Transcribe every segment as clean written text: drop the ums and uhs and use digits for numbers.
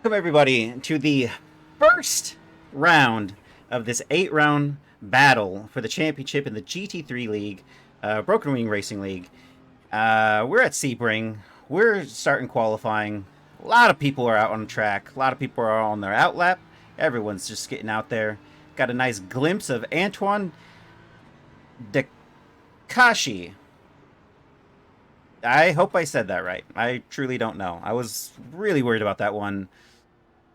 Welcome everybody to the first round of this 8-round battle for the championship in the GT3 League, Broken Wing Racing League. We're at Sebring. We're starting qualifying. A lot of people are out on the track. A lot of people are on their outlap. Everyone's just getting out there. Got a nice glimpse of Antoine Dekashi. I hope I said that right. I truly don't know. I was really worried about that one.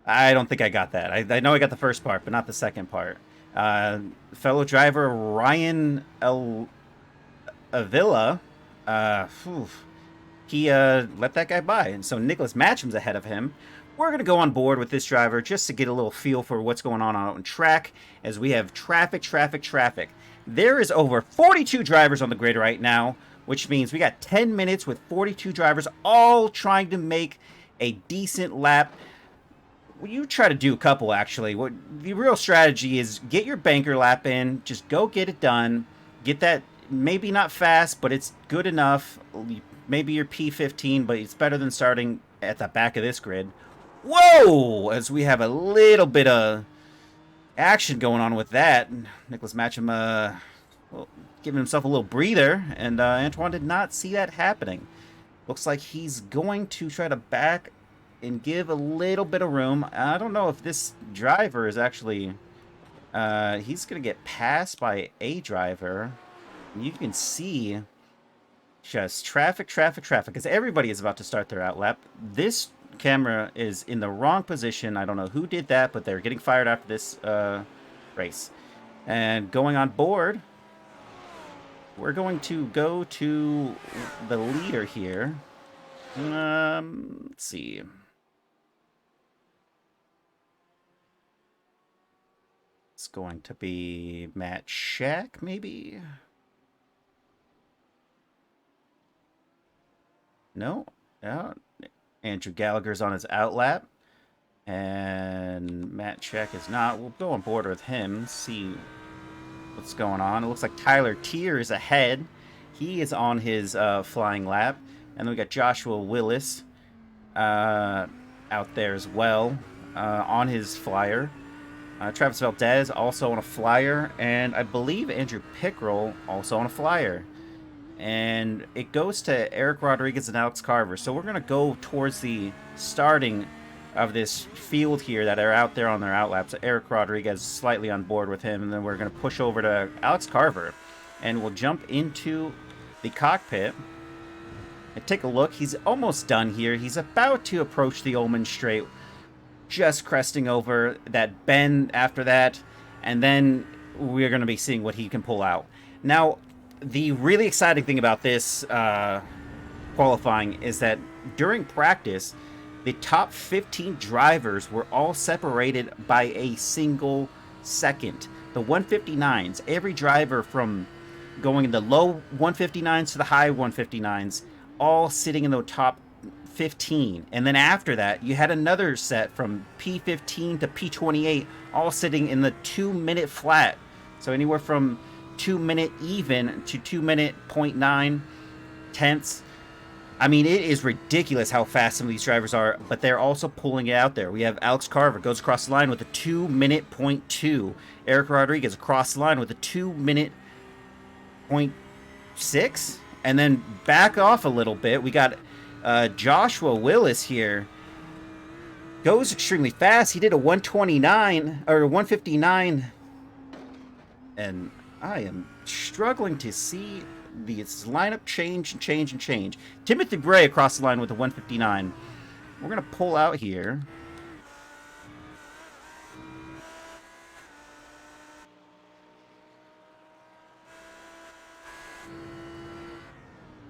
I don't think I got that. I know I got the first part, but not the second part. Fellow driver Ryan Avila, he let that guy by. And so Nicholas Matcham's ahead of him. We're going to go on board with this driver just to get a little feel for what's going on out on track, as we have traffic. There is over 42 drivers on the grid right now, which means we got 10 minutes with 42 drivers all trying to make a decent lap. Well, you try to do a couple, actually. What the real strategy is, get your banker lap in, just go get it done, get that, maybe not fast, but it's good enough. Maybe you're P15, but it's better than starting at the back of this grid. Whoa! As we have a little bit of action going on with that. Nicholas Matcham well, giving himself a little breather, and Antoine did not see that happening. Looks like he's going to try to back and give a little bit of room. I don't know if this driver is actually... he's going to get passed by a driver. You can see just traffic, because everybody is about to start their outlap. This camera is in the wrong position. I don't know who did that, but they're getting fired after this race. And going on board, we're going to go to the leader here. Let's see. It's going to be Matt Shack, maybe? No. Andrew Gallagher's on his outlap. And Matt Shack is not. We'll go on board with him, see what's going on. It looks like Tyler Tier is ahead. He is on his flying lap. And then we got Joshua Willis out there as well on his flyer. Travis Valdez also on a flyer, and I believe Andrew Pickrell also on a flyer. And it goes to Eric Rodriguez and Alex Carver. So we're going to go towards the starting of this field here that are out there on their outlaps. So Eric Rodriguez slightly on board with him, and then we're going to push over to Alex Carver, and we'll jump into the cockpit and take a look. He's almost done here. He's about to approach the Ullman Straight, just cresting over that bend after that, and then we're going to be seeing what he can pull out. Now, the really exciting thing about this qualifying is that during practice, the top 15 drivers were all separated by a single second. The 159s, every driver from going in the low 159s to the high 159s, all sitting in the top 15. And then after that, you had another set from P15 to P28, all sitting in the 2-minute flat. So anywhere from 2-minute even to 2-minute 0.9 tenths. I mean, it is ridiculous how fast some of these drivers are, but they're also pulling it out there. We have Alex Carver goes across the line with a 2-minute 0.2. Eric Rodriguez across the line with a 2-minute 0.6. And then back off a little bit, we got Joshua Willis here. Goes extremely fast. He did a 129 or 159, and I am struggling to see this lineup change. Timothy Bray across the line with a 159. We're going to pull out here.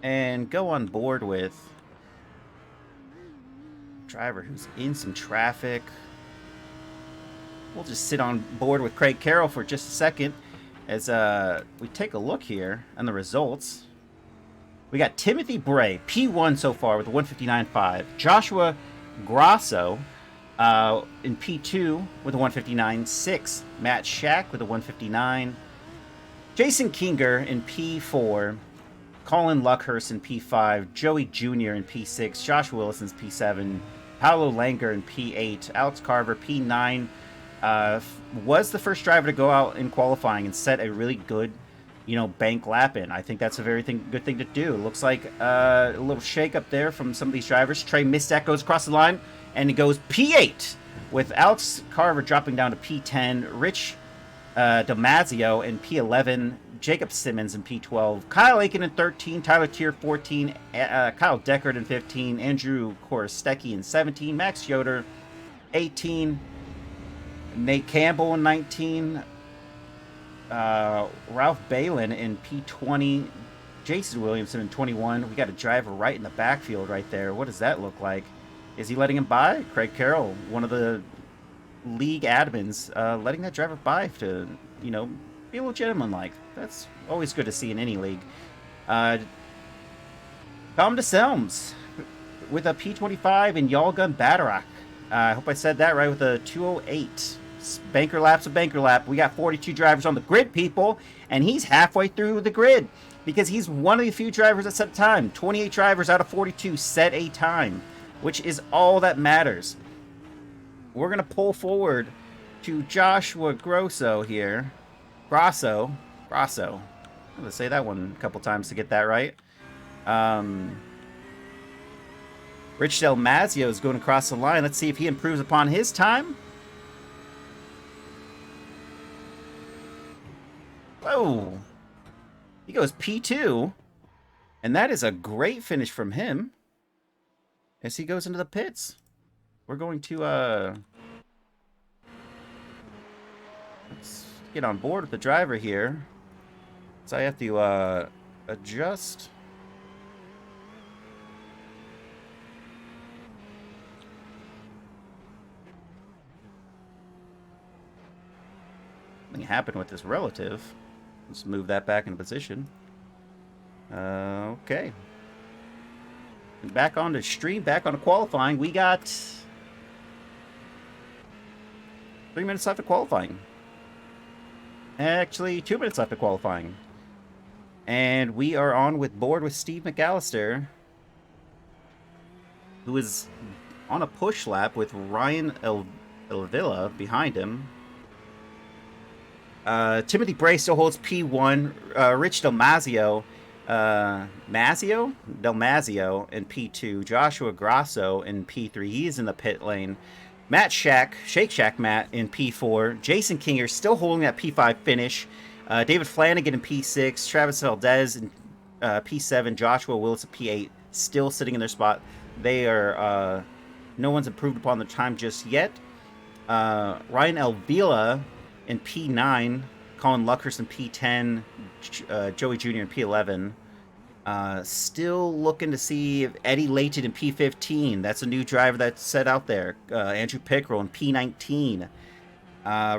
And go on board with driver who's in some traffic. We'll just sit on board with Craig Carroll for just a second as we take a look here on the results. We got Timothy Bray, P1 so far with a 159.5. Joshua Grasso in P2 with a 159.6. Matt Shack with a 159. Jason Kinger in P4. Colin Luckhurst in P5, Joey Jr. in P6, Josh Willison's P7, Paolo Langer in P8. Alex Carver, P9. Was the first driver to go out in qualifying and set a really good, bank lap in. I think that's a very good thing to do. Looks like a little shake up there from some of these drivers. Trey Mistak goes across the line, and he goes P8, with Alex Carver dropping down to P10. Rich Damasio in P11. Jacob Simmons in P12. Kyle Aiken in 13. Tyler Tier 14. Kyle Deckard in 15. Andrew Korostecki in 17. Max Yoder 18. Nate Campbell in 19. Ralph Balin in P20. Jason Williamson in 21. We got a driver right in the backfield right there. What does that look like? Is he letting him by? Craig Carroll, one of the league admins, letting that driver by to, be a little gentleman-like. That's always good to see in any league. Tom DeSelms with a P25 and Yalgun Batarak. I hope I said that right, with a 208. Banker lap's a banker lap. We got 42 drivers on the grid, people, and he's halfway through the grid because he's one of the few drivers that set a time. 28 drivers out of 42 set a time, which is all that matters. We're going to pull forward to Joshua Grosso here. Grosso. I'm going to say that one a couple times to get that right. Rich Del Mazio is going across the line. Let's see if he improves upon his time. Whoa. He goes P2. And that is a great finish from him as he goes into the pits. We're going to let's get on board with the driver here. So I have to adjust. Something happened with this relative. Let's move that back into position. Okay. And back on the stream, back on the qualifying. We got 3 minutes left of qualifying. Actually, 2 minutes left of qualifying. And we are on board with Steve McAllister, who is on a push lap with Ryan Elvilla behind him. Timothy Bray still holds P1. Rich Del Mazio in P2. Joshua Grasso in P3. He's in the pit lane. Matt Shake Shack Matt in P4. Jason Kinger still holding that P5 finish. David Flanagan in P6. Travis Valdez in P7. Joshua Willis in P8. Still sitting in their spot. They are no one's improved upon their time just yet. Ryan Elvila in P9, Colin Luckhurst in P10, Joey Jr. in P11. Still looking to see if Eddie Layton in P15. That's a new driver that's set out there. Andrew Pickrell in P19.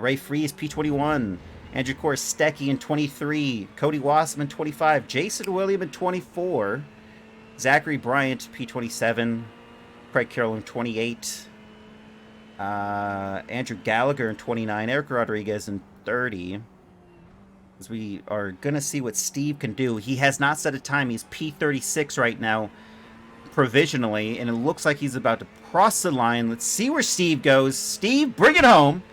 Ray Freeze, P21. Andrew Korostecki in 23. Cody Wasserman in 25. Jason William in 24. Zachary Bryant, P27. Craig Carroll in 28. Andrew Gallagher in 29, Eric Rodriguez in 30. As we are going to see what Steve can do. He has not set a time. He's P36 right now, provisionally, and it looks like he's about to cross the line. Let's see where Steve goes. Steve, bring it home.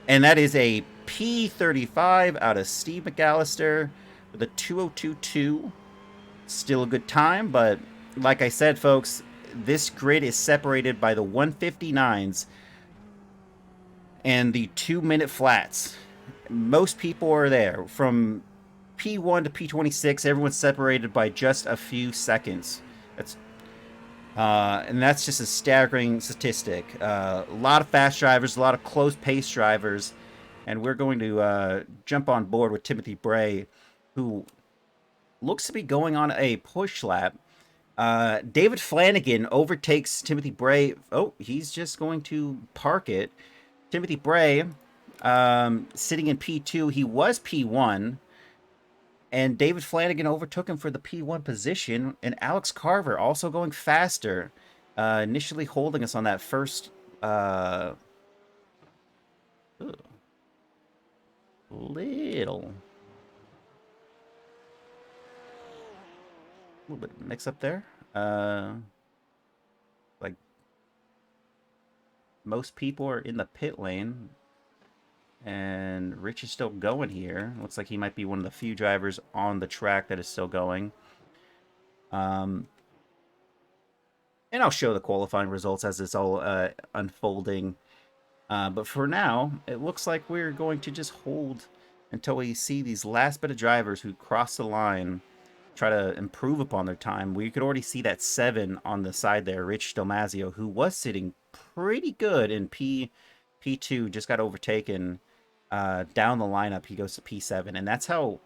And that is a P35 out of Steve McAllister with a 2:02.2. Still a good time, but like I said, folks, this grid is separated by the 159s and the 2-minute flats. Most people are there. From P1 to P26, everyone's separated by just a few seconds. And that's just a staggering statistic. A lot of fast drivers, a lot of close-pace drivers, and we're going to jump on board with Timothy Bray, who looks to be going on a push lap. David Flanagan overtakes Timothy Bray. Oh, he's just going to park it. Timothy Bray, sitting in P2. He was P1. And David Flanagan overtook him for the P1 position. And Alex Carver also going faster. Initially holding us on that first... little bit of mix up there. Like most people are in the pit lane, and Rich is still going here. Looks like he might be one of the few drivers on the track that is still going. And I'll show the qualifying results as it's all unfolding. But for now, it looks like we're going to just hold until we see these last bit of drivers who cross the line try to improve upon their time. We could already see that 7 on the side there, Rich Stelmazio, who was sitting pretty good in P2, just got overtaken. Down the lineup, he goes to P7, and that's how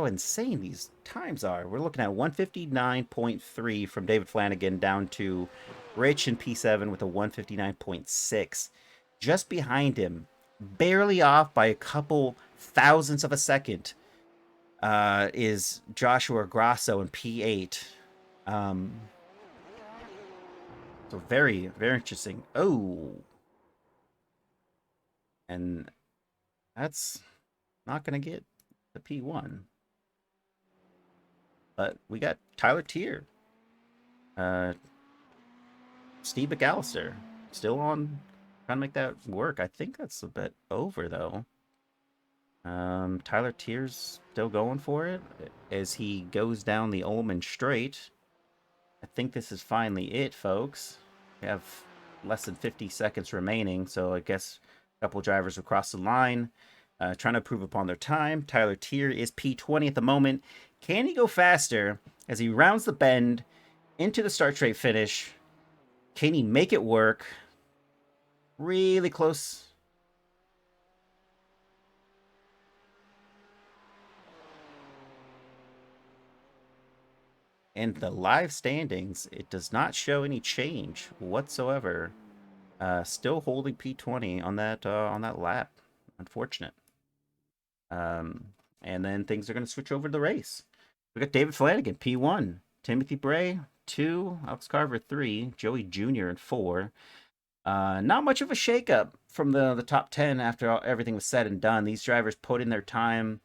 insane these times are. We're looking at 159.3 from David Flanagan down to Rich in P7 with a 159.6. Just behind him, barely off by a couple thousandths of a second, is Joshua Grasso in P8. So very, very interesting. Oh. And that's not going to get the P1. But we got Tyler Tier. Steve McAllister still on, trying to make that work. I think that's a bit over, though. Tyler Tier's still going for it as he goes down the Ullman Straight. I think this is finally it, folks. We have less than 50 seconds remaining, so I guess a couple drivers will cross the line, trying to improve upon their time. Tyler Tier is P20 at the moment. Can he go faster as he rounds the bend into the start straight finish? Can he make it work? Really close. And the live standings, it does not show any change whatsoever. Still holding P20 on that lap. Unfortunate. And then things are going to switch over to the race. We got David Flanagan, P1. Timothy Bray, 2. Alex Carver, 3. Joey Jr. in 4. Not much of a shakeup from the top 10 after everything was said and done. These drivers put in their time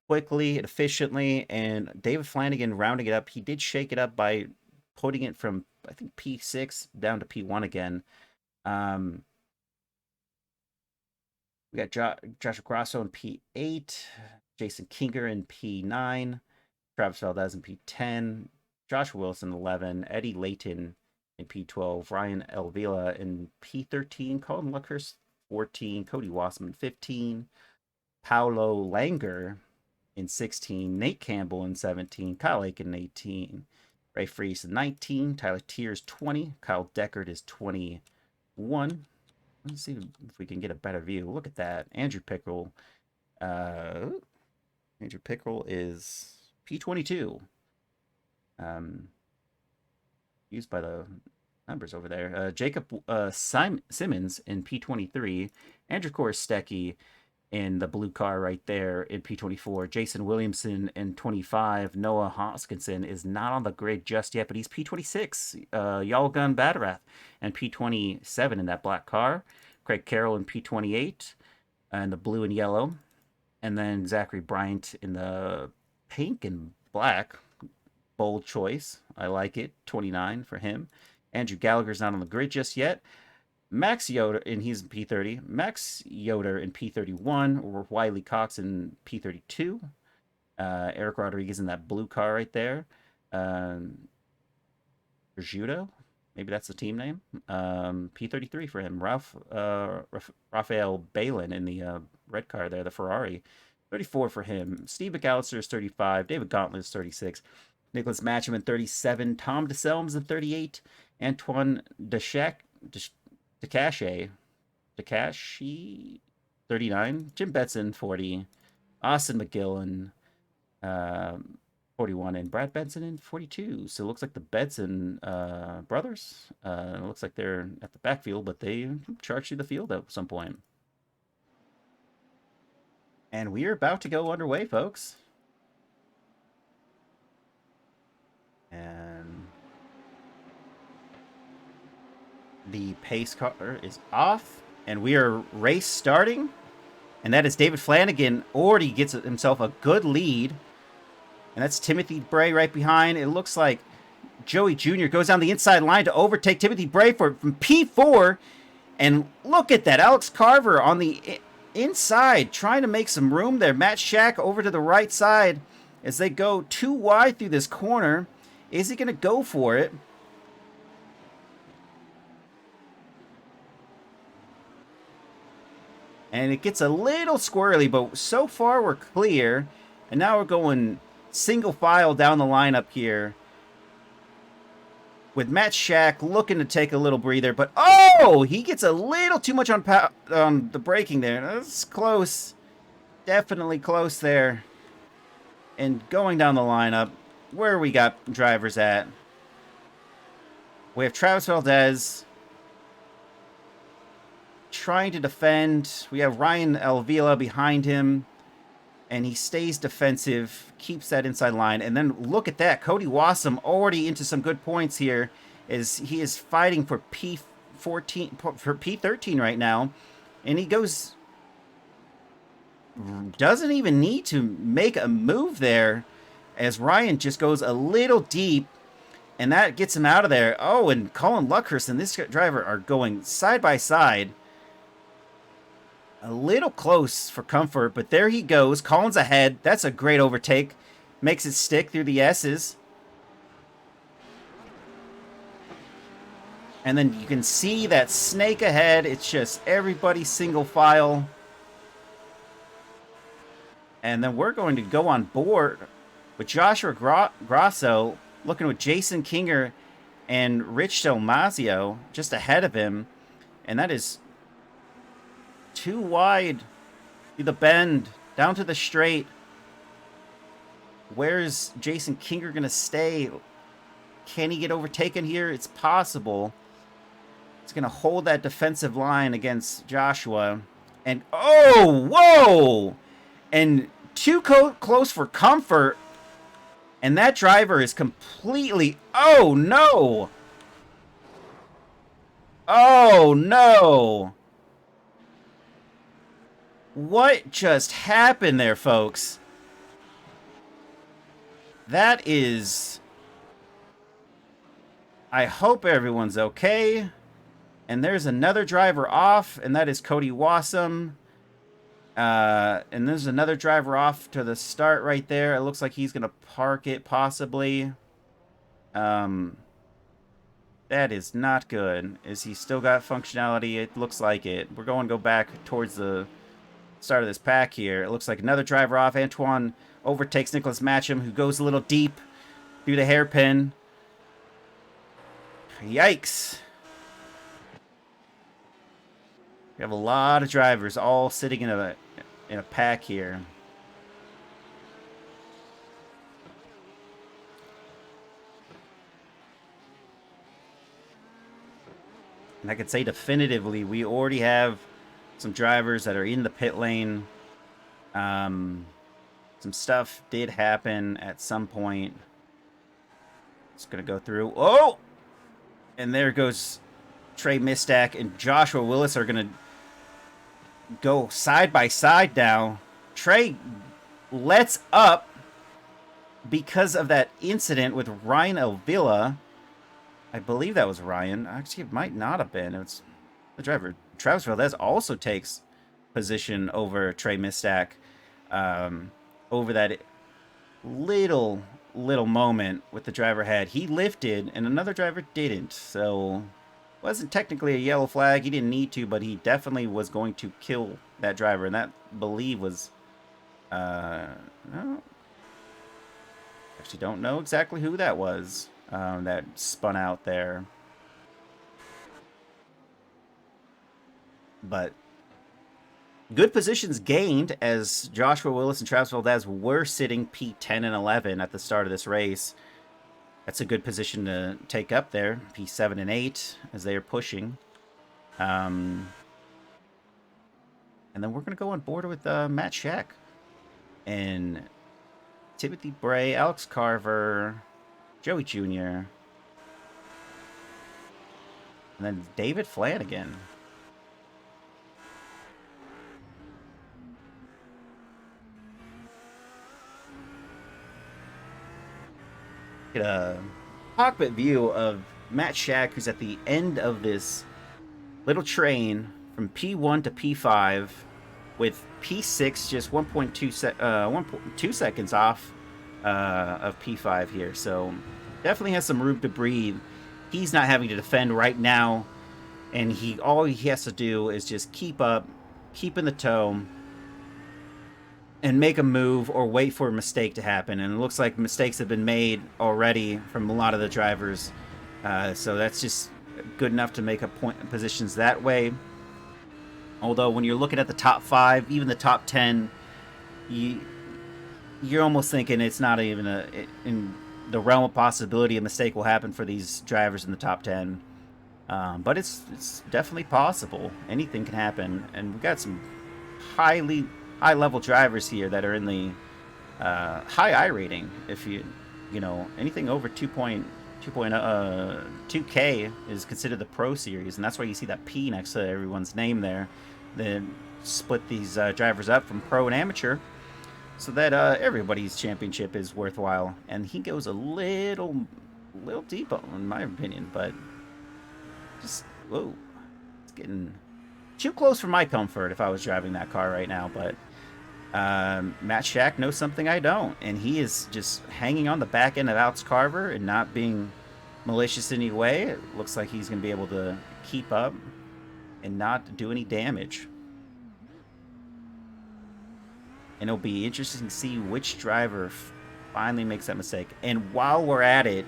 quickly and efficiently, and David Flanagan rounding it up. He did shake it up by putting it from, I think, P6 down to P1 again. We got Joshua Grasso in P8, Jason Kinger in P9, Travis Valdez in P10, Joshua Wilson 11, Eddie Layton in P12, Ryan Elvila in P13, Colin Luckhurst 14, Cody Wasserman 15, Paulo Langer in 16, Nate Campbell in 17, Kyle Aiken in 18, Ray Freese in 19, Tyler Tiers 20, Kyle Deckard is 21. Let's see if we can get a better view. Look at that. Andrew Pickrell. Andrew Pickrell is P22. Used by the numbers over there. Jacob Simmons in P23. Andrew Korostecki in the blue car right there in P24. Jason Williamson in 25. Noah Hoskinson is not on the grid just yet, but he's P26. Yalgun Badarath and P27 in that black car. Craig Carroll in P28 and the blue and yellow. And then Zachary Bryant in the pink and black. Bold choice. I like it. 29 for him. Andrew Gallagher's not on the grid just yet. Max Yoder, and he's in P30. Max Yoder in P31, or Wiley Cox in P32. Eric Rodriguez in that blue car right there. Judo, maybe that's the team name. P33 for him. Raphael Balin in the red car there, the Ferrari. 34 for him. Steve McAllister is 35. David Gauntlet is 36. Nicholas Matcham in 37. Tom DeSelms in 38. Antoine Takashi 39, Jim Betson 40, Austin McGillen 41, and Brad Benson in 42. So it looks like the Benson brothers, looks like they're at the backfield, but they charged through the field at some point. And we are about to go underway, folks. And the pace car is off, and we are race starting. And that is David Flanagan already gets himself a good lead. And that's Timothy Bray right behind. It looks like Joey Jr. goes down the inside line to overtake Timothy Bray from P4. And look at that. Alex Carver on the inside trying to make some room there. Matt Shack over to the right side as they go too wide through this corner. Is he going to go for it? And it gets a little squirrely, but so far we're clear. And now we're going single file down the lineup here, with Matt Shack looking to take a little breather. But, oh, he gets a little too much on the braking there. That's close. Definitely close there. And going down the lineup, where we got drivers at. We have Travis Valdez trying to defend. We have Ryan Alvila behind him. And he stays defensive, keeps that inside line. And then look at that. Cody Wassum already into some good points here, as he is fighting for P13 right now. And he doesn't even need to make a move there, as Ryan just goes a little deep, and that gets him out of there. Oh, and Colin Luckhurst and this driver are going side by side. A little close for comfort, but there he goes. Colin's ahead. That's a great overtake. Makes it stick through the S's. And then you can see that snake ahead. It's just everybody single file. And then we're going to go on board with Joshua Grosso, looking with Jason Kinger and Rich Delmazio just ahead of him. And that is too wide through the bend, down to the straight. Where's Jason Kinger going to stay? Can he get overtaken here? It's possible. It's going to hold that defensive line against Joshua. And, oh, whoa! And too close for comfort. And that driver is completely, oh, no! Oh, no! What just happened there, folks? That is... I hope everyone's okay. And there's another driver off, and that is Cody Wassum. And there's another driver off to the start right there. It looks like he's going to park it, possibly. That is not good. Is he still got functionality? It looks like it. We're going to go back towards the start of this pack here. It looks like another driver off. Antoine overtakes Nicholas Matcham, who goes a little deep through the hairpin. Yikes. We have a lot of drivers all sitting in a pack here. And I could say definitively, we already have some drivers that are in the pit lane. Some stuff did happen at some point. It's going to go through. Oh! And there goes Trey Mistack and Joshua Willis are going to go side by side now. Trey lets up because of that incident with Ryan Elvilla. I believe that was Ryan. Actually, it might not have been. It's the driver. Travis Valdez also takes position over Trey Mistack over that little moment with the driver had. He lifted and another driver didn't. So wasn't technically a yellow flag. He didn't need to, but he definitely was going to kill that driver. And that, I believe, was... no. Actually don't know exactly who that was that spun out there. But good positions gained as Joshua Willis and Travis Valdez were sitting P10 and 11 at the start of this race. That's a good position to take up there, P7 and 8, as they are pushing. And then we're going to go on board with Matt Shack and Timothy Bray, Alex Carver, Joey Jr., and then David Flanagan. Get a cockpit view of Matt Shack, who's at the end of this little train from P1 to P5, with P6 just 1.2 seconds off of P5 here. So definitely has some room to breathe. He's not having to defend right now, and all he has to do is just keep up, keep in the tow, and make a move or wait for a mistake to happen. And it looks like mistakes have been made already from a lot of the drivers. So that's just good enough to make a point in positions that way. Although when you're looking at the top 5, even the top 10, you're almost thinking it's not even in the realm of possibility a mistake will happen for these drivers in the top 10. But it's definitely possible. Anything can happen. And we've got some high-level drivers here that are in the high I rating. If you know, anything over 2K is considered the Pro Series, and that's why you see that P next to everyone's name there. Then split these drivers up from Pro and Amateur, so that everybody's championship is worthwhile. And he goes a little deep, in my opinion, but just whoa, it's getting too close for my comfort if I was driving that car right now. But Matt Shack knows something I don't, and he is just hanging on the back end of Alex Carver and not being malicious in any way. It looks like he's going to be able to keep up and not do any damage. And it'll be interesting to see which driver finally makes that mistake. And while we're at it,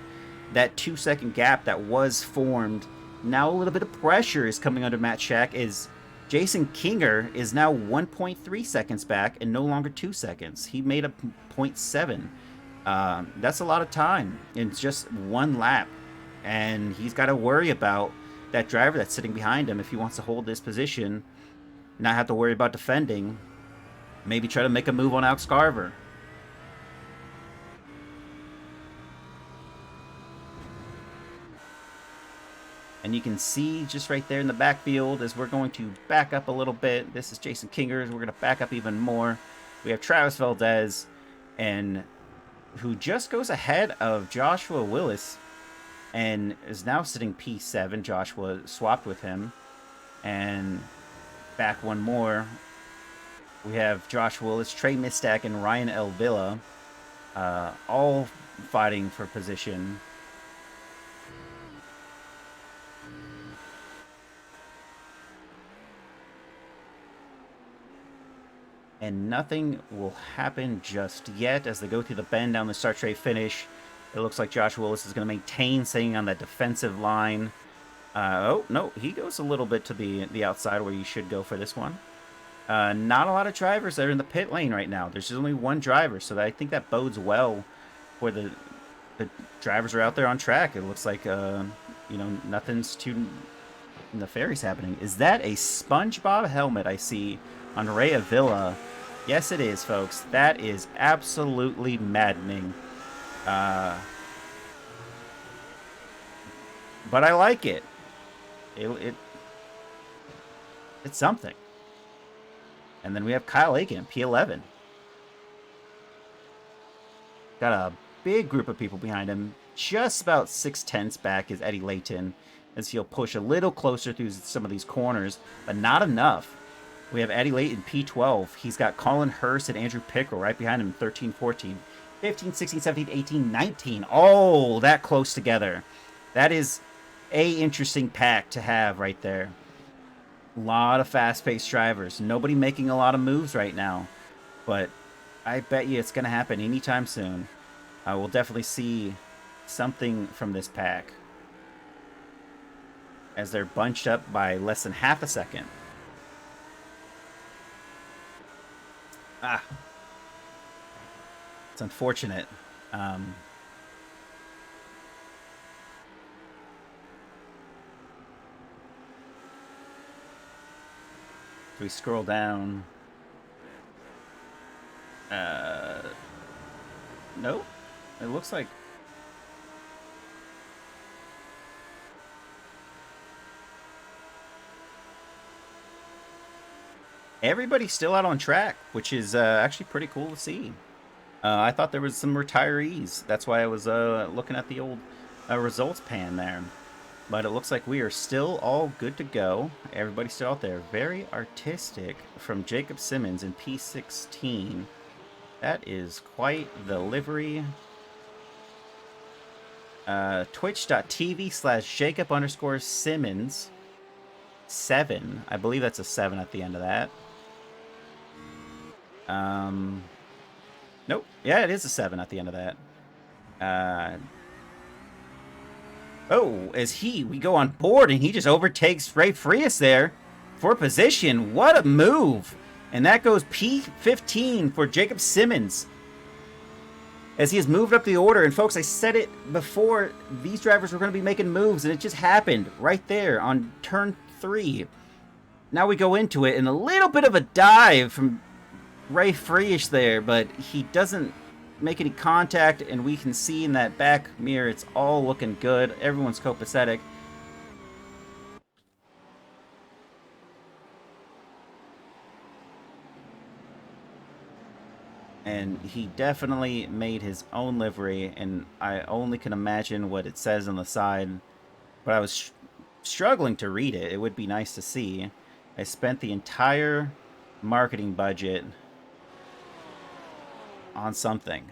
that 2-second gap that was formed, now a little bit of pressure is coming under Matt Shack, as Jason Kinger is now 1.3 seconds back and no longer 2 seconds. He made a 0.7. That's a lot of time in just one lap. And he's got to worry about that driver that's sitting behind him if he wants to hold this position, not have to worry about defending. Maybe try to make a move on Alex Carver. And you can see just right there in the backfield as we're going to back up a little bit. This is Jason Kinger. We're going to back up even more. We have Travis Valdez, and who just goes ahead of Joshua Willis and is now sitting P7. Joshua swapped with him. And back one more. We have Josh Willis, Trey Mistack, and Ryan Elvilla, all fighting for position. And nothing will happen just yet as they go through the bend down the start straight finish. It looks like Josh Willis is going to maintain staying on that defensive line. Oh, no, he goes a little bit to the outside where you should go for this one. Not a lot of drivers that are in the pit lane right now. There's just only one driver, so I think that bodes well for the drivers are out there on track. It looks like, nothing's too nefarious happening. Is that a SpongeBob helmet I see on Ray Avila? Yes, it is, folks. That is absolutely maddening. But I like it. It's something. And then we have Kyle Aiken, P11. Got a big group of people behind him. Just about 6/10 back is Eddie Layton, as he'll push a little closer through some of these corners, but not enough. We have Eddie Layton, P12. He's got Colin Hurst and Andrew Pickrell right behind him, 13, 14. 15, 16, 17, 18, 19. Oh, that close together. That is a interesting pack to have right there. A lot of fast-paced drivers. Nobody making a lot of moves right now. But I bet you it's going to happen anytime soon. I will definitely see something from this pack as they're bunched up by less than half a second. It's unfortunate. If we scroll down, nope. It looks like everybody's still out on track, which is actually pretty cool to see. I thought there was some retirees. That's why I was looking at the old a results pan there. But it looks like we are still all good to go. Everybody's still out there. Very artistic from Jacob Simmons in P16. That is quite the livery. Twitch.tv/Jacob_Simmons 7. I believe that's a 7 at the end of that. Nope. Yeah, it is a 7 at the end of that. Oh, we go on board and he just overtakes Ray Frias there for position. What a move. And that goes P15 for Jacob Simmons as he has moved up the order. And folks, I said it before, these drivers were going to be making moves, and it just happened right there on turn 3. Now we go into it, and a little bit of a dive from Ray Frias there, but he doesn't make any contact, and we can see in that back mirror it's all looking good. Everyone's copacetic. And he definitely made his own livery, and I only can imagine what it says on the side, but I was struggling to read it. It would be nice to see. I spent the entire marketing budget on something.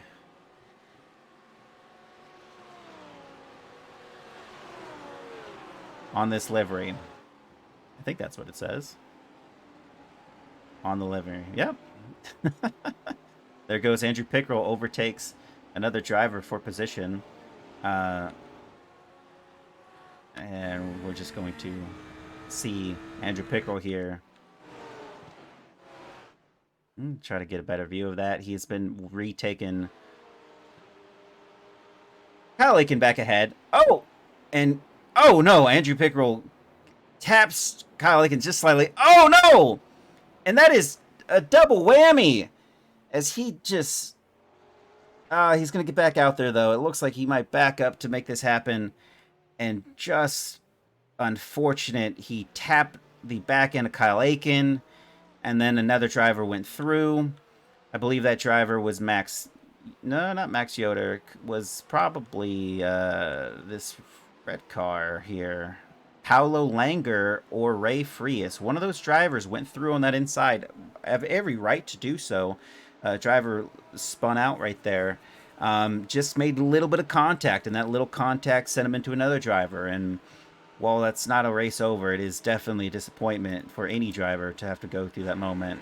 On this livery. I think that's what it says. On the livery. Yep. There goes Andrew Pickrell, overtakes another driver for position. And we're just going to see Andrew Pickrell here. Try to get a better view of that. He's been retaken. Kyle Aiken back ahead. Oh! And, oh no, Andrew Pickrell taps Kyle Aiken just slightly. Oh no! And that is a double whammy! As he just... he's going to get back out there, though. It looks like he might back up to make this happen. And just unfortunate, he tapped the back end of Kyle Aiken, and then another driver went through. I believe that driver was Max... No, not Max Yoder. Was probably this red car here. Paulo Langer or Ray Frias. One of those drivers went through on that inside. Have every right to do so. Driver spun out right there. Just made a little bit of contact, and that little contact sent him into another driver. And while that's not a race over, it is definitely a disappointment for any driver to have to go through that moment.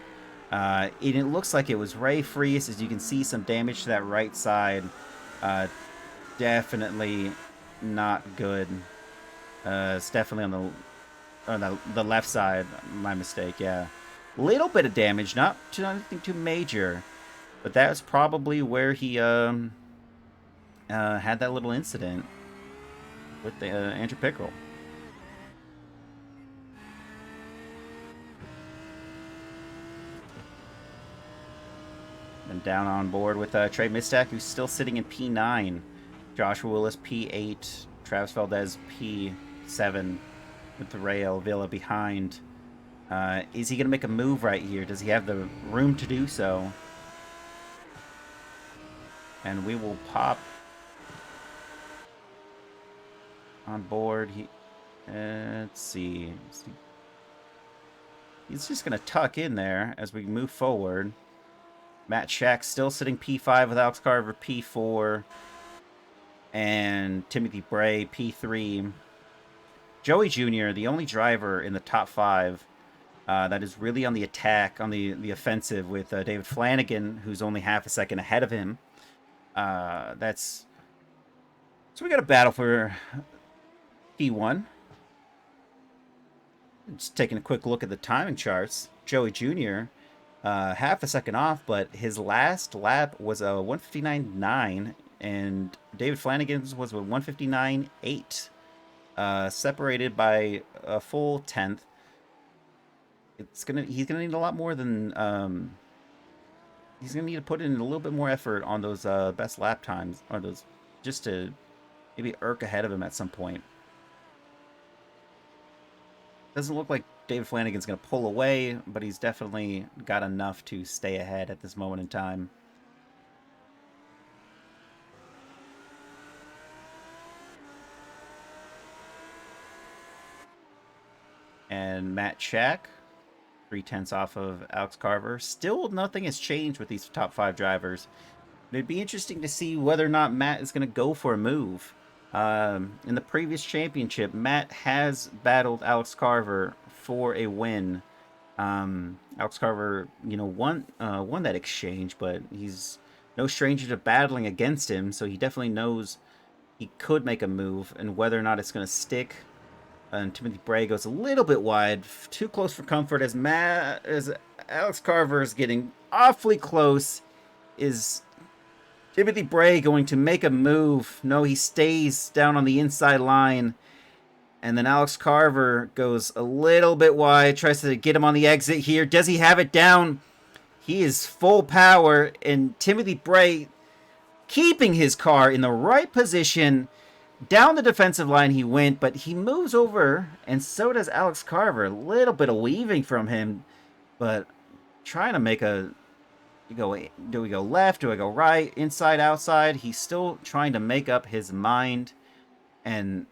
It looks like it was Ray Frias, as you can see some damage to that right side. Definitely not good. It's definitely on the left side. My mistake, yeah. Little bit of damage, not anything too major. But that's probably where he had that little incident with the Andrew Pickrell. And down on board with Trey Mistak, who's still sitting in P9. Joshua Willis, P8. Travis Valdez, P7. With the Rail Villa behind. Is he going to make a move right here? Does he have the room to do so? And we will pop on board. Let's see. He's just going to tuck in there as we move forward. Matt Shack still sitting P5 with Alex Carver, P4. And Timothy Bray, P3. Joey Jr., the only driver in the top 5 that is really on the attack, on the offensive, with David Flanagan, who's only half a second ahead of him. So we got a battle for P1. Just taking a quick look at the timing charts. Joey Jr., half a second off, but his last lap was a 159.9, and David Flanagan's was a 159.8. Separated by a full 10th. He's gonna need a lot more than he's gonna need to put in a little bit more effort on those best lap times, or those, just to maybe irk ahead of him at some point. Doesn't look like David Flanagan's gonna pull away, but he's definitely got enough to stay ahead at this moment in time. and Matt Shack, 3/10 off of Alex Carver. Still, nothing has changed with these top 5 drivers. It'd be interesting to see whether or not Matt is going to go for a move. In the previous championship, Matt has battled Alex Carver for a win. Alex Carver, won that exchange, but he's no stranger to battling against him, so he definitely knows he could make a move, and whether or not it's going to stick. And Timothy Bray goes a little bit wide, too close for comfort, as Alex Carver is getting awfully close. Is Timothy Bray going to make a move? No, he stays down on the inside line. And then Alex Carver goes a little bit wide, tries to get him on the exit here. Does he have it down? He is full power, and Timothy Bray keeping his car in the right position. Down the defensive line he went, but he moves over, and so does Alex Carver. A little bit of weaving from him, but trying to make do we go left? Do I go right? Inside, outside? He's still trying to make up his mind, and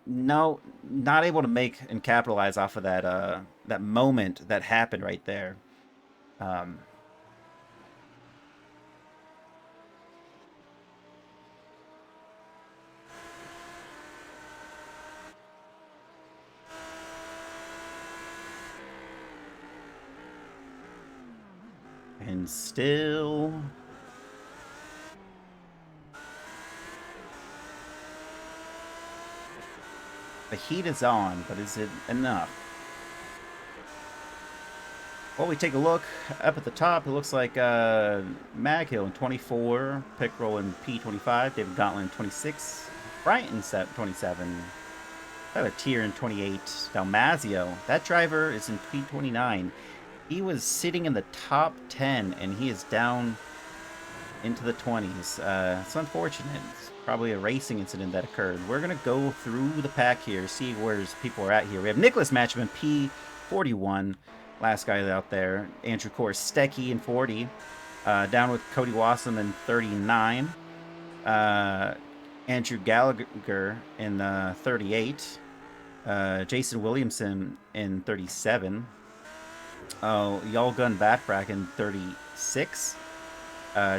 no, not able to make and capitalize off of that moment that happened right there. And still, the heat is on, but is it enough? Well, we take a look up at the top. It looks like Maghill in 24, Pickrell in P25, David Gauntlett in 26, Bryant in 27, Tyler Tier in 28, Dalmazio. That driver is in P29. He was sitting in the top 10, and he is down into the 20s. It's unfortunate. It's probably a racing incident that occurred. We're going to go through the pack here, see where people are at here. We have Nicholas Matchman, P41. Last guy out there. Andrew Korstecki in 40. Down with Cody Wasson in 39. Andrew Gallagher in 38. Jason Williamson in 37. Yulgun Batbrack in 36.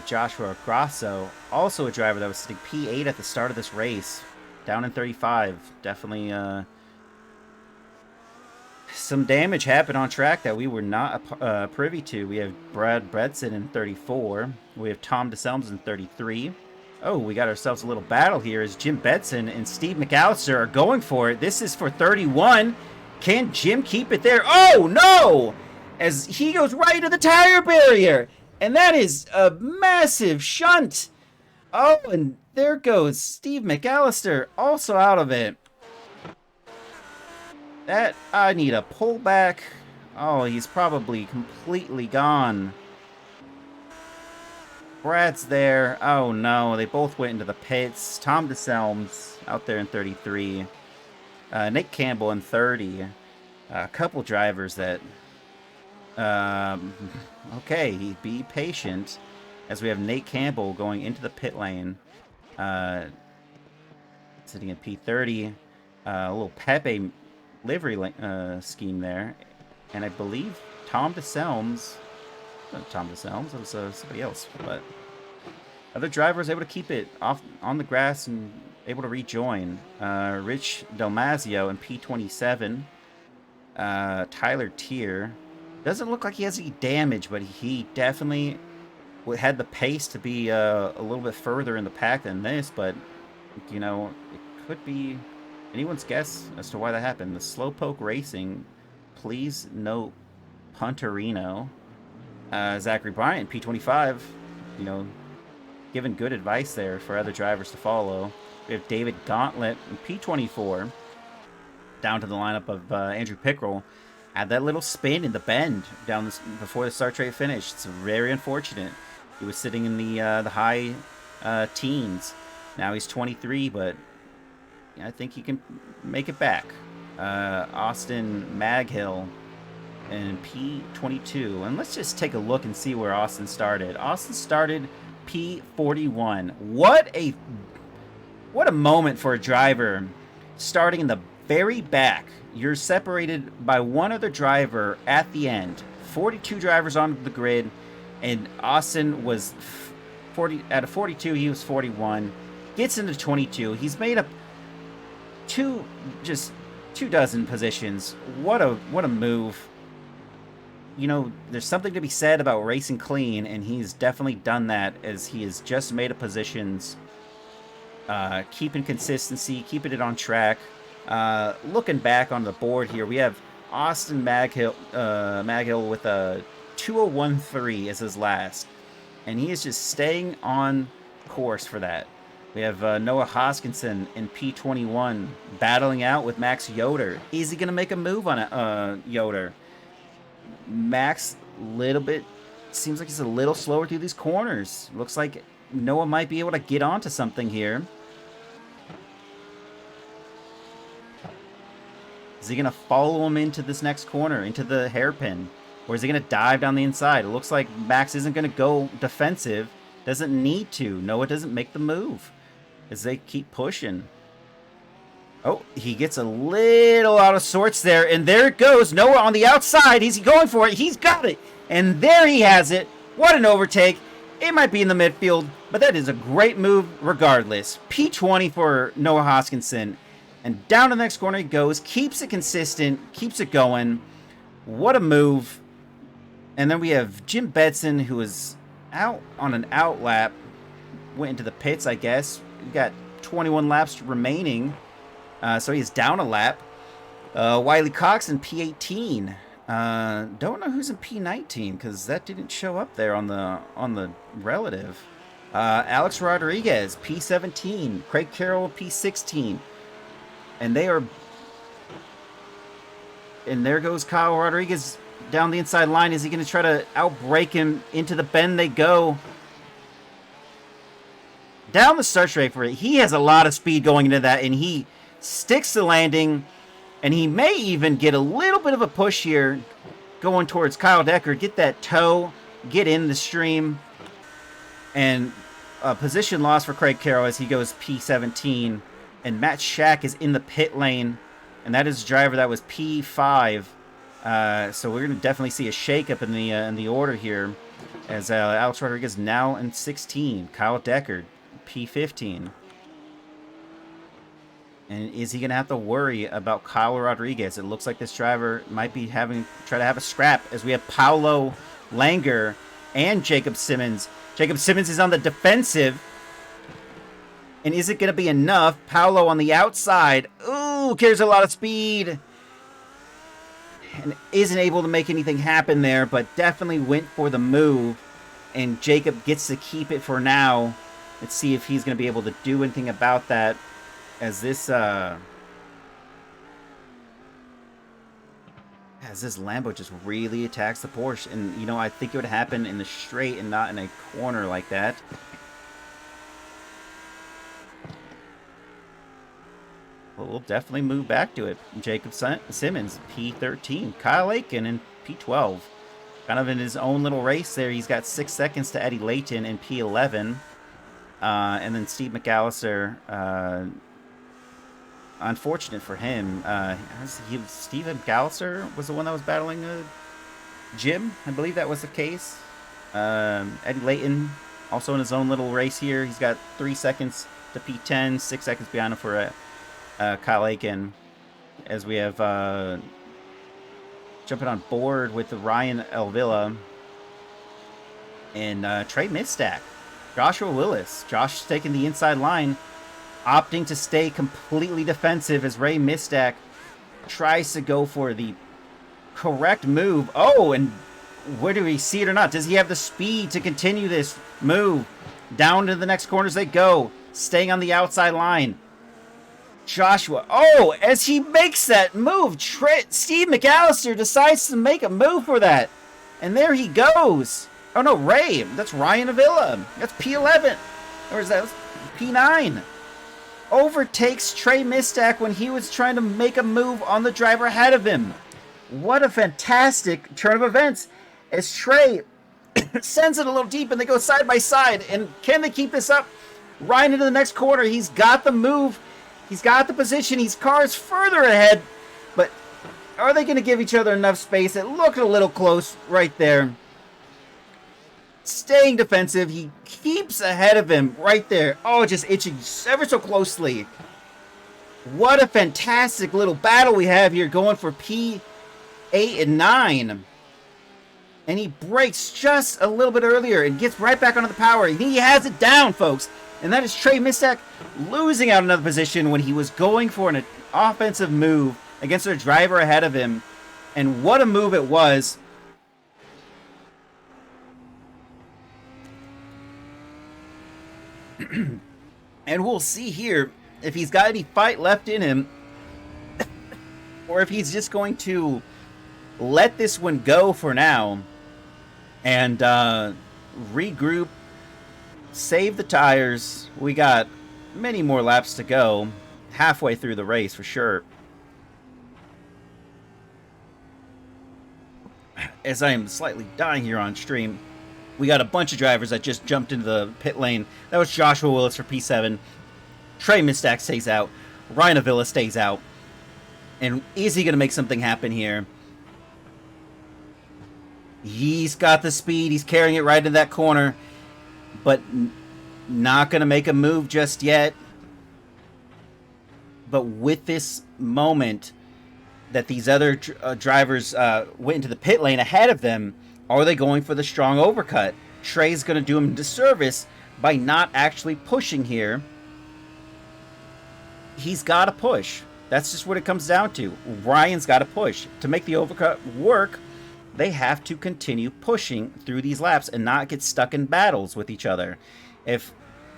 Joshua Grasso, also a driver that was sitting P8 at the start of this race, down in 35. Definitely some damage happened on track that we were not privy to. We have Brad Bredson in 34. We have Tom DeSelms in 33. Oh, we got ourselves a little battle here as Jim Betson and Steve McAllister are going for it. This is for 31. Can Jim keep it there? Oh, no! As he goes right into the tire barrier. And that is a massive shunt. Oh, and there goes Steve McAllister, also out of it. That, I need a pullback. Oh, he's probably completely gone. Brad's there. Oh, no, they both went into the pits. Tom DeSelms out there in 33. Nick Campbell in 30. A couple drivers that... okay, be patient as we have Nate Campbell going into the pit lane. Sitting at P30. A little Pepe livery scheme there. And I believe Tom DeSelms... Not Tom DeSelms, it was somebody else. But other drivers able to keep it off on the grass and able to rejoin. Rich Dalmazio in P27. Tyler Tier. Doesn't look like he has any damage, but he definitely had the pace to be a little bit further in the pack than this. But, it could be anyone's guess as to why that happened. The Slowpoke Racing, please note Punterino. Zachary Bryant, P25, giving good advice there for other drivers to follow. We have David Gauntlett in P24, down to the lineup of Andrew Pickrell. Had that little spin in the bend down before the start straight finished. It's very unfortunate. He was sitting in the high teens. Now he's 23, but I think he can make it back. Austin Maghill in P22. And let's just take a look and see where Austin started. Austin started P41. What a moment for a driver starting in the very back. You're separated by one other driver at the end. 42 drivers on the grid, and Austin was 40 out of 42. He was 41. Gets into 22. He's made up two dozen positions. What a move. You know, there's something to be said about racing clean, and he's definitely done that, as he has just made up positions, keeping consistency, keeping it on track. Looking back on the board here, we have Austin Maghill with a 2:01.3 as his last, and he is just staying on course for that. We have Noah Hoskinson in P21 battling out with Max Yoder. Is he going to make a move on Yoder? Max, seems like he's a little slower through these corners. Looks like Noah might be able to get onto something here. Is he going to follow him into this next corner, into the hairpin? Or is he going to dive down the inside? It looks like Max isn't going to go defensive. Doesn't need to. Noah doesn't make the move as they keep pushing. Oh, he gets a little out of sorts there. And there it goes. Noah on the outside. He's going for it. He's got it. And there he has it. What an overtake. It might be in the midfield, but that is a great move regardless. P20 for Noah Hoskinson. And down to the next corner he goes. Keeps it consistent. Keeps it going. What a move. And then we have Jim Bedson, who is out on an out lap. Went into the pits, I guess. We've got 21 laps remaining. So he's down a lap. Wiley Cox in P18. Don't know who's in P19 because that didn't show up there on the relative. Alex Rodriguez, P17. Craig Carroll, P16. And there goes Kyle Rodriguez down the inside line. Is he going to try to outbrake him? Into the bend they go. Down the start straight for it. He has a lot of speed going into that, and he sticks the landing, and he may even get a little bit of a push here going towards Kyle Decker. Get that toe, get in the stream, and a position loss for Craig Carroll as he goes P17. And Matt Shack is in the pit lane, and that is a driver that was P5. So we're going to definitely see a shakeup in the order here, as Alex Rodriguez now in 16. Kyle Deckard, P15. And is he going to have to worry about Kyle Rodriguez? It looks like this driver might be try to have a scrap, as we have Paulo Langer and Jacob Simmons. Jacob Simmons is on the defensive. And is it going to be enough? Paulo on the outside. Ooh, carries a lot of speed. And isn't able to make anything happen there, but definitely went for the move. And Jacob gets to keep it for now. Let's see if he's going to be able to do anything about that. As this Lambo just really attacks the Porsche. And, you know, I think it would happen in the straight and not in a corner like that. We'll definitely move back to it. Jacob Simmons, P13. Kyle Aiken in P12. Kind of in his own little race there. He's got 6 seconds to Eddie Layton in P11. And then Steve McAllister, unfortunate for him. Steve McAllister was the one that was battling Jim. I believe that was the case. Eddie Layton, also in his own little race here. He's got 3 seconds to P10, 6 seconds behind him for Kyle Aiken, as we have jumping on board with Ryan Elvilla and Trey Midstack. Joshua Willis. Josh taking the inside line, opting to stay completely defensive as Ray Midstack tries to go for the correct move. Oh, and where do we see it or not? Does he have the speed to continue this move? Down to the next corners they go, staying on the outside line. Joshua, oh, as he makes that move, Steve McAllister decides to make a move for that. And there he goes. Oh, no, Ray. That's Ryan Avila. That's P11. Or is that P9? Overtakes Trey Midstack when he was trying to make a move on the driver ahead of him. What a fantastic turn of events, as Trey sends it a little deep and they go side by side. And can they keep this up? Ryan into the next corner. He's got the move. He's got the position. He's cars further ahead. But are they going to give each other enough space? It looked a little close right there. Staying defensive. He keeps ahead of him right there. Oh, just itching ever so closely. What a fantastic little battle we have here going for P8 and 9. And he breaks just a little bit earlier and gets right back onto the power. He has it down, folks. And that is Trey Mistak losing out another position when he was going for an offensive move against a driver ahead of him. And what a move it was. And we'll see here if he's got any fight left in him, or if he's just going to let this one go for now and regroup, save the tires. We got many more laps to go, halfway through the race for sure. As I am slightly dying here on stream, we got a bunch of drivers that just jumped into the pit lane. That was Joshua Willis for P7. Trey Mistak stays out. Ryan Avila stays out. And is he going to make something happen here? He's got the speed. He's carrying it right into that corner. But not going to make a move just yet. But with this moment that these other drivers went into the pit lane ahead of them, are they going for the strong overcut? Trey's going to do him a disservice by not actually pushing here. He's got to push. That's just what it comes down to. Ryan's got to push. To make the overcut work, they have to continue pushing through these laps and not get stuck in battles with each other. If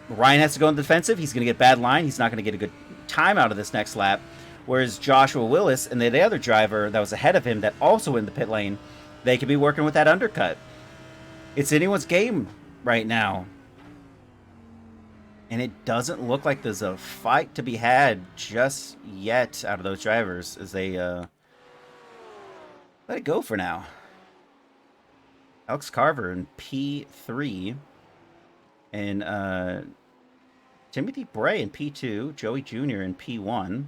Ryan has to go in the defensive, he's going to get bad line. He's not going to get a good time out of this next lap. Whereas Joshua Willis and the other driver that was ahead of him that also in the pit lane, they could be working with that undercut. It's anyone's game right now. And it doesn't look like there's a fight to be had just yet out of those drivers as they let it go for now. Alex Carver in P3. And Timothy Bray in P2. Joey Jr. in P1.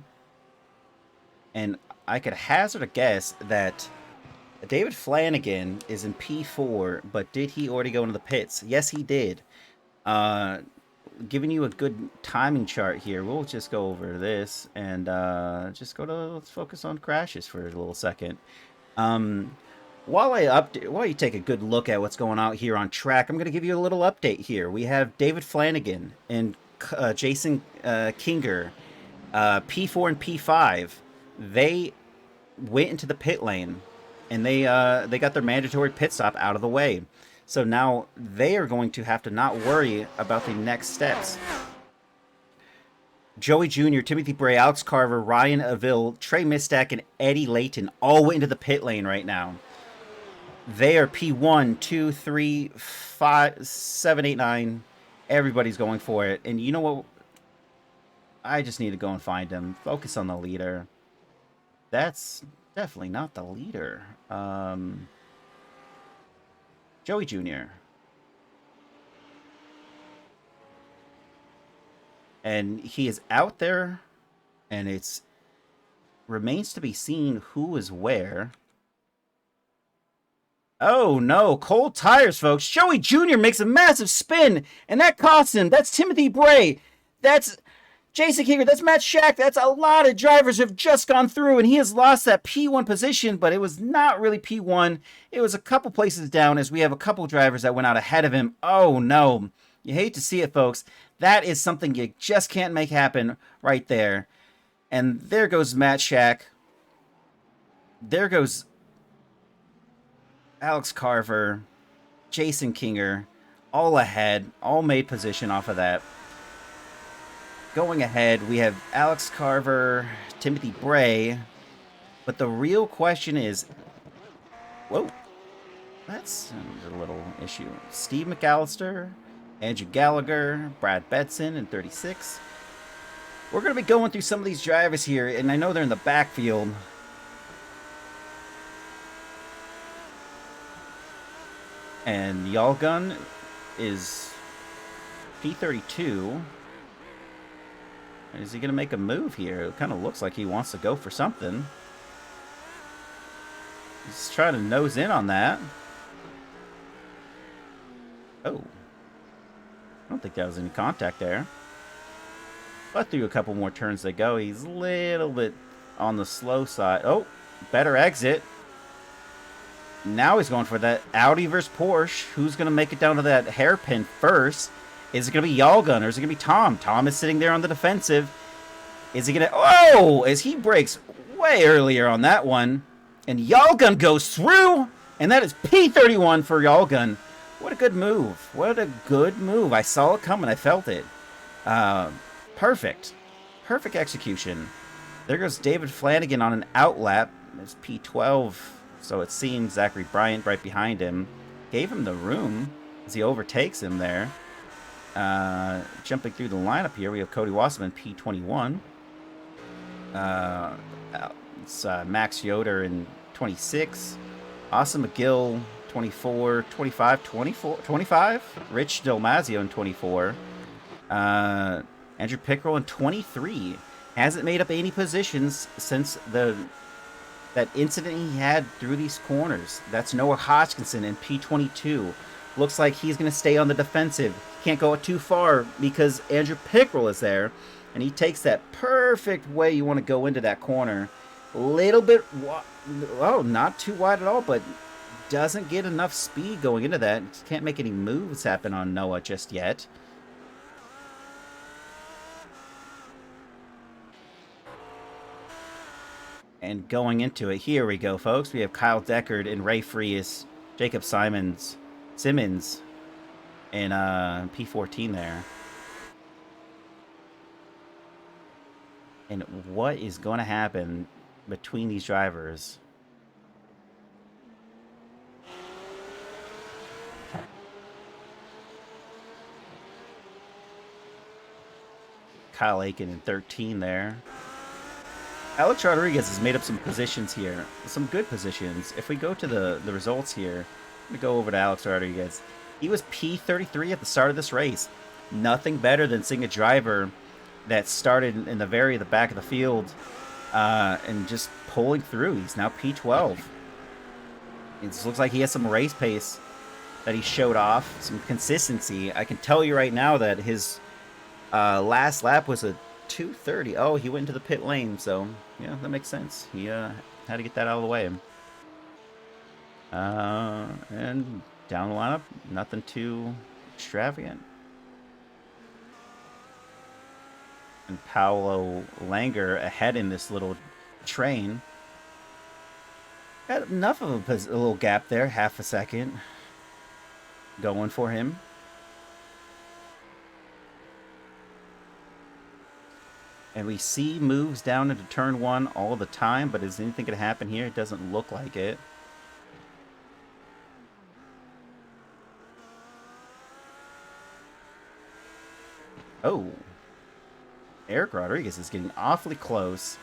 And I could hazard a guess that David Flanagan is in P4, but did he already go into the pits? Yes, he did. Giving you a good timing chart here. We'll just go over this and just go to, let's focus on crashes for a little second. While you take a good look at what's going on here on track, I'm going to give you a little update here. We have David Flanagan and Jason Kinger, P4 and P5. They went into the pit lane and they got their mandatory pit stop out of the way. So now they are going to have to not worry about the next steps. Joey Jr., Timothy Bray, Alex Carver, Ryan Avil, Trey Mistak, and Eddie Layton all went into the pit lane right now. They are P1, 2, 3, 5, 7, 8, 9. Everybody's going for it. And you know what? I just need to go and find him. Focus on the leader. That's definitely not the leader. Joey Jr. And he is out there, and it's remains to be seen who is where. Oh no, cold tires, folks. Joey Jr. makes a massive spin, and that costs him. That's Timothy Bray. That's Jason Kinger. That's Matt Shack. That's a lot of drivers who have just gone through, and he has lost that P1 position, but it was not really P1. It was a couple places down as we have a couple drivers that went out ahead of him. Oh no. You hate to see it, folks. That is something you just can't make happen right there. And there goes Matt Shack. There goes Alex Carver, Jason Kinger, all ahead, all made position off of that. Going ahead, we have Alex Carver, Timothy Bray, but the real question is, whoa, that's a little issue. Steve McAllister, Andrew Gallagher, Brad Betson in 36. We're going to be going through some of these drivers here, and I know they're in the backfield. And Yalgun is P32. Is he going to make a move here? It kind of looks like he wants to go for something. He's trying to nose in on that. Oh. I don't think that was any contact there. But through a couple more turns they go. He's a little bit on the slow side. Oh, better exit. Now he's going for that Audi versus Porsche. Who's going to make it down to that hairpin first? Is it going to be Yalgun or is it going to be Tom? Tom is sitting there on the defensive. Is he going to... Oh! As he breaks way earlier on that one. And Yalgun goes through. And that is P31 for Yalgun. What a good move. What a good move. I saw it coming. I felt it. Perfect. Perfect execution. There goes David Flanagan on an outlap. It's P12. So it seems Zachary Bryant right behind him. Gave him the room as he overtakes him there. Jumping through the lineup here, we have Cody Wasserman, P21. It's Max Yoder in 26. Austin McGill, 24. 25, 24, 25. Rich Dalmazio in 24. Andrew Pickrell in 23. Hasn't made up any positions since that incident he had through these corners. That's Noah Hodgkinson in P22. Looks like he's going to stay on the defensive. Can't go too far because Andrew Pickrell is there. And he takes that perfect way you want to go into that corner. A little bit, oh, not too wide at all, but doesn't get enough speed going into that. Can't make any moves happen on Noah just yet. And going into it, here we go, folks. We have Kyle Deckard and Ray Frias, Jacob Simmons, and P14 there. And what is going to happen between these drivers? Kyle Aiken in 13 there. Alex Rodriguez has made up some positions here. Some good positions. If we go to the results here, let me go over to Alex Rodriguez. He was P33 at the start of this race. Nothing better than seeing a driver that started in the back of the field and just pulling through. He's now P12. It looks like he has some race pace that he showed off, some consistency. I can tell you right now that his last lap was a 2:30. Oh, he went into the pit lane, so yeah, that makes sense. He had to get that out of the way. And down the lineup, nothing too extravagant. And Paolo Langer ahead in this little train. Got enough of a little gap there, half a second going for him. And we see moves down into turn one all the time, but is anything going to happen here? It doesn't look like it. Oh. Eric Rodriguez is getting awfully close.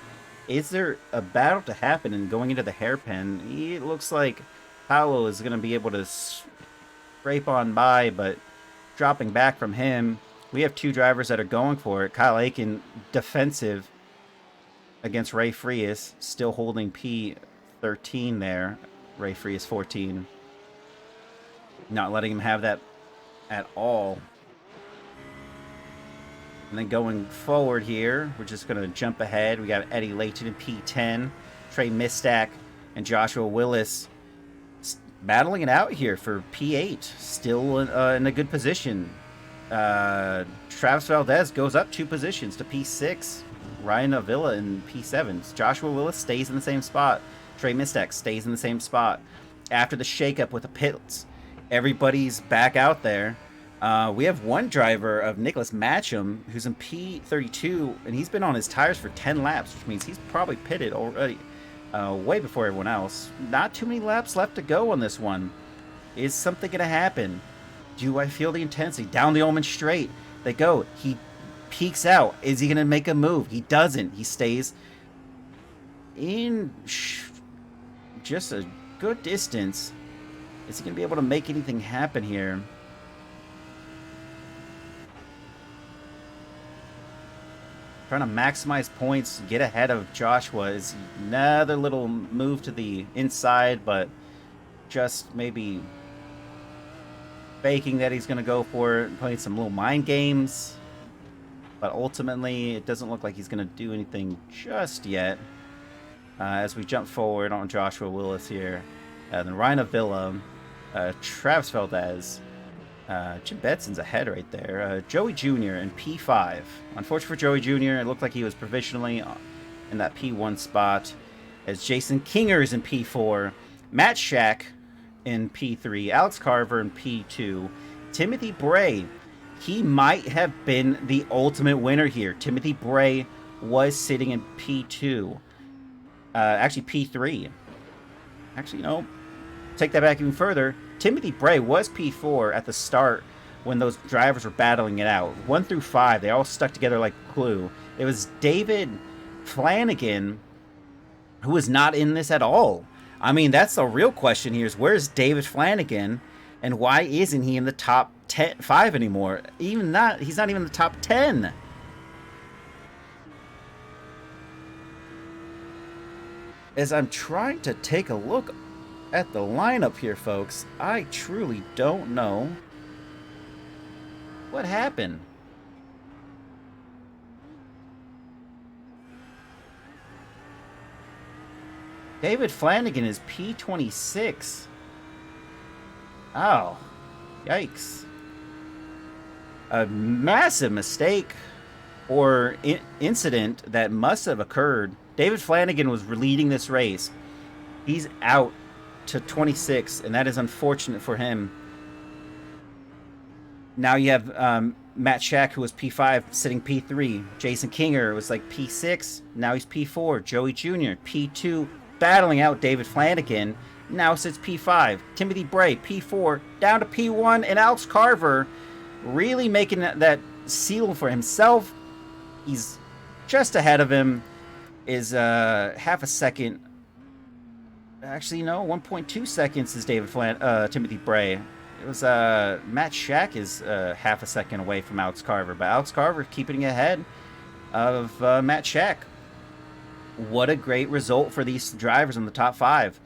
Is there a battle to happen and going into the hairpin? It looks like Paolo is going to be able to scrape on by, but dropping back from him. We have two drivers that are going for it. Kyle Aiken, defensive against Ray Frias, still holding P13 there. Ray Frias 14. Not letting him have that at all. And then going forward here, we're just going to jump ahead. We got Eddie Layton in P10, Trey Mistack, and Joshua Willis battling it out here for P8. Still in a good position. Travis Valdez goes up 2 positions to P6. Ryan Avila in P7. Joshua Willis stays in the same spot. Trey Mistack stays in the same spot. After the shakeup with the pits, everybody's back out there. We have one driver of Nicholas Matcham who's in P32, and he's been on his tires for 10 laps, which means he's probably pitted already way before everyone else. Not too many laps left to go on this one. Is something going to happen? Do I feel the intensity? Down the Ullman straight. They go. He peeks out. Is he going to make a move? He doesn't. He stays in just a good distance. Is he going to be able to make anything happen here? trying to maximize points, get ahead of Joshua. Is another little move to the inside, but just maybe faking that he's going to go for it, playing some little mind games. But ultimately, it doesn't look like he's going to do anything just yet. As we jump forward on Joshua Willis here. Then Ryan Villa, Travis Valdez, Jim Betson's ahead right there. Joey Jr. in P5. Unfortunately for Joey Jr., it looked like he was provisionally in that P1 spot. As Jason Kinger is in P4. Matt Shack in P3. Alex Carver in P2. Timothy Bray. He might have been the ultimate winner here. Timothy Bray was sitting in P2. Actually, P3. Actually, no. Take that back even further. Timothy Bray was P4 at the start when those drivers were battling it out. 1 through 5, they all stuck together like glue. It was David Flanagan who was not in this at all. I mean, that's the real question here is where's David Flanagan and why isn't he in the top 5 anymore? Even that, he's not even in the top 10. As I'm trying to take a look at the lineup here, folks, I truly don't know what happened. David Flanagan is P26. Oh, yikes. A massive mistake or incident that must have occurred. David Flanagan was leading this race. He's out to 26, and that is unfortunate for him. Now you have Matt Shack, who was P5, sitting P3. Jason Kinger was like P6. Now he's P4. Joey Jr., P2, battling out David Flanagan. Now sits P5. Timothy Bray, P4, down to P1. And Alex Carver really making that seal for himself. He's just ahead of him. Is half a second. Actually, no, 1.2 seconds is Timothy Bray. It was Matt Shack is half a second away from Alex Carver, but Alex Carver keeping ahead of Matt Shack. What a great result for these drivers in the top 5.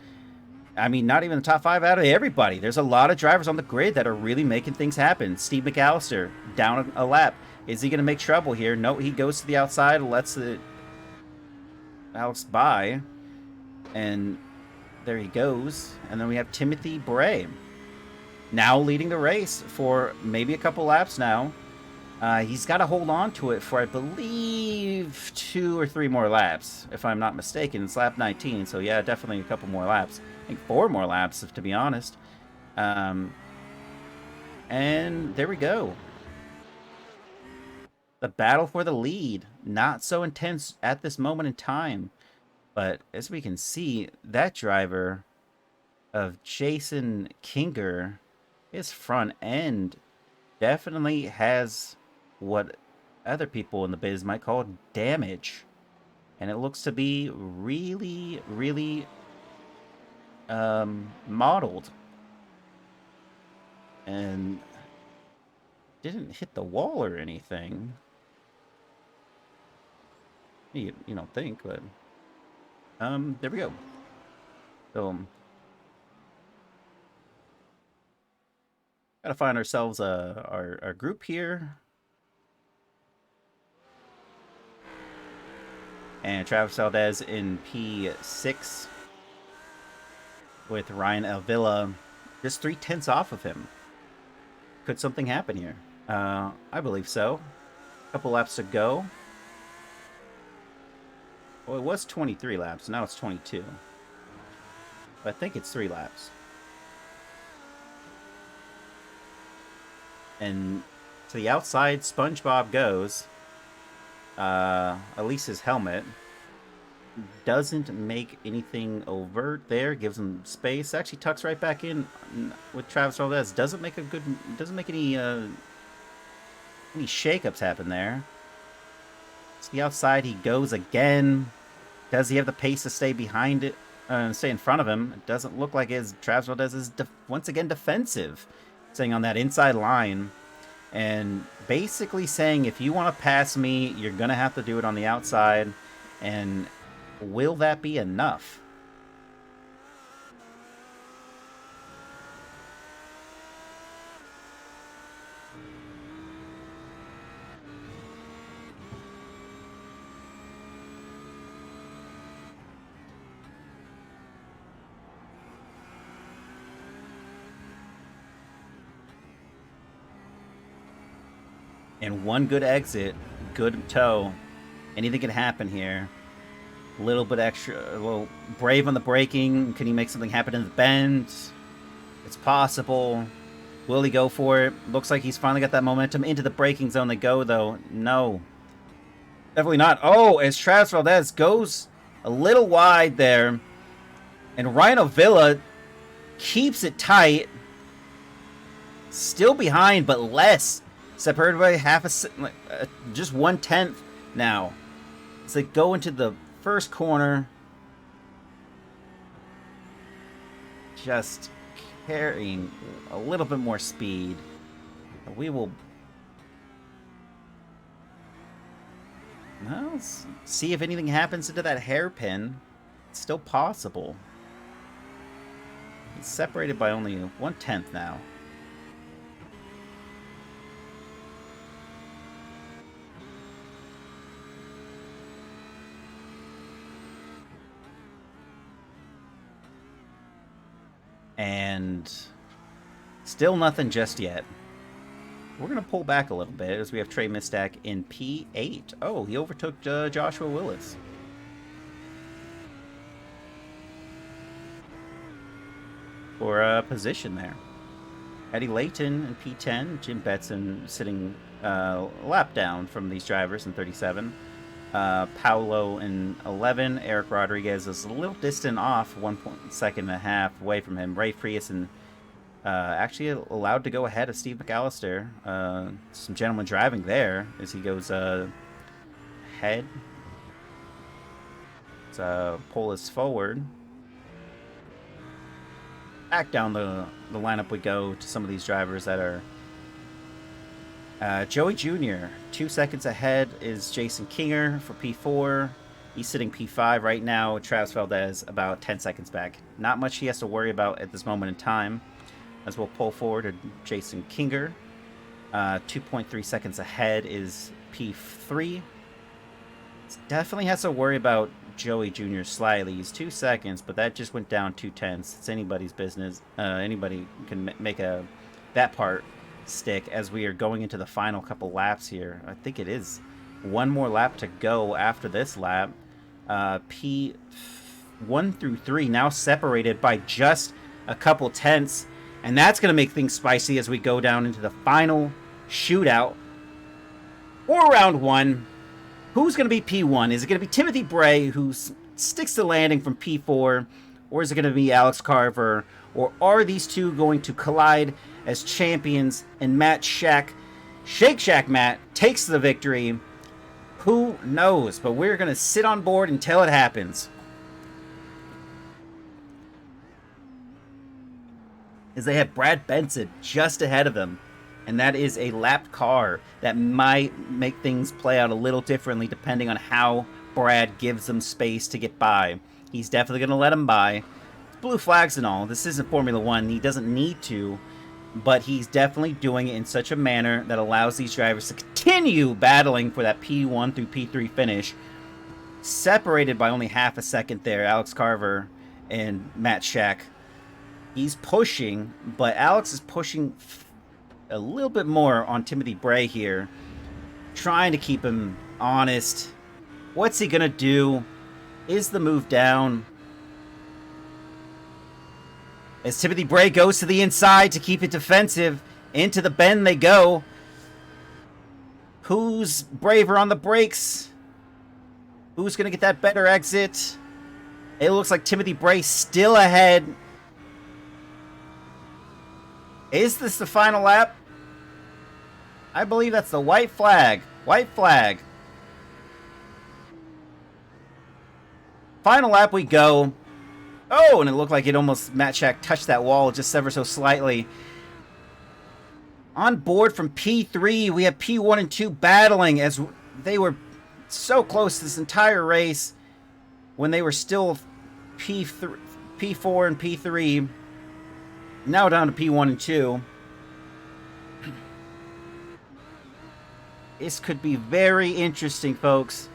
I mean, not even the top 5 out of everybody. There's a lot of drivers on the grid that are really making things happen. Steve McAllister down a lap. Is he going to make trouble here? No, he goes to the outside, lets the Alex by, and there he goes. And then we have Timothy Bray now leading the race for maybe a couple laps now. He's got to hold on to it for, I believe, 2 or 3 more laps, if I'm not mistaken. It's lap 19, so yeah, definitely a couple more laps. I think 4 more laps, to be honest. And there we go. The battle for the lead, not so intense at this moment in time. But as we can see, that driver of Jason Kinger, his front end definitely has what other people in the biz might call damage. And it looks to be really, really modeled. And didn't hit the wall or anything. You don't think, but there we go. So gotta find ourselves our group here. And Travis Valdez in P6 with Ryan Elvilla just 3/10 off of him. Could something happen here? I believe so. A couple laps to go. Well, it was 23 laps. Now it's 22. But I think it's 3 laps. And to the outside, SpongeBob goes. At least his helmet doesn't make anything overt there. Gives him space. Actually tucks right back in with Travis Valdez. Doesn't make any shakeups happen there. To the outside he goes again. Does he have the pace to stay behind it? Stay in front of him? It doesn't look like it. Travis Valdez is once again defensive, staying on that inside line. and basically saying, if you want to pass me, you're going to have to do it on the outside. And will that be enough? And one good exit, good toe. Anything can happen here. A little bit extra, a little brave on the braking. Can he make something happen in the bend? It's possible. Will he go for it? Looks like he's finally got that momentum. Into the braking zone they go, though. No. Definitely not. Oh, as Travis Valdez goes a little wide there. And Rhino Villa keeps it tight. Still behind, but less. Separated by just 1/10 now. As they go into the first corner. Just carrying a little bit more speed. We will... Well, let's see if anything happens into that hairpin. It's still possible. It's separated by only 1/10 now. And still nothing just yet. We're going to pull back a little bit as we have Trey Mistack in P8. Oh, he overtook Joshua Willis. For a position there. Eddie Layton in P10. Jim Betson sitting lap down from these drivers in 37. Paulo in 11. Eric Rodriguez is a little distant off, 1 second and a half away from him. Ray Friesen actually allowed to go ahead of Steve McAllister. Some gentlemen driving there as he goes ahead. Pull us forward. Back down the lineup we go to some of these drivers that are Joey Jr., 2 seconds ahead is Jason Kinger for P4. He's sitting P5 right now. Travis Valdez about 10 seconds back. Not much he has to worry about at this moment in time. As we'll pull forward to Jason Kinger. 2.3 seconds ahead is P3. Definitely has to worry about Joey Jr. slightly. He's 2 seconds, but that just went down 2/10. It's anybody's business. Anybody can make that part stick as we are going into the final couple laps here. I think it is one more lap to go after this lap. P1 through 3 now separated by just a couple tenths, and that's going to make things spicy as we go down into the final shootout for round 1. Who's going to be P1? Is it going to be Timothy Bray, who sticks the landing from P4, or is it going to be Alex Carver, or are these two going to collide as champions, and Matt Shake Shack Matt takes the victory? Who knows? But we're going to sit on board until it happens. As they have Brad Benson just ahead of them. And that is a lapped car that might make things play out a little differently depending on how Brad gives them space to get by. He's definitely going to let them by. Blue flags and all. This isn't Formula One. He doesn't need to. But he's definitely doing it in such a manner that allows these drivers to continue battling for that P1 through P3 finish. Separated by only half a second there, Alex Carver and Matt Shake. He's pushing, but Alex is pushing a little bit more on Timothy Bray here. Trying to keep him honest. What's he going to do? Is the move down? As Timothy Bray goes to the inside to keep it defensive. Into the bend they go. Who's braver on the brakes? Who's going to get that better exit? It looks like Timothy Bray still ahead. Is this the final lap? I believe that's the white flag. White flag. Final lap we go. Oh, and it looked like it almost, Matt Shake touched that wall just ever so slightly. On board from P3, we have P1 and 2 battling as they were so close this entire race when they were still P3, P4 and P3. Now down to P1 and 2. This could be very interesting, folks.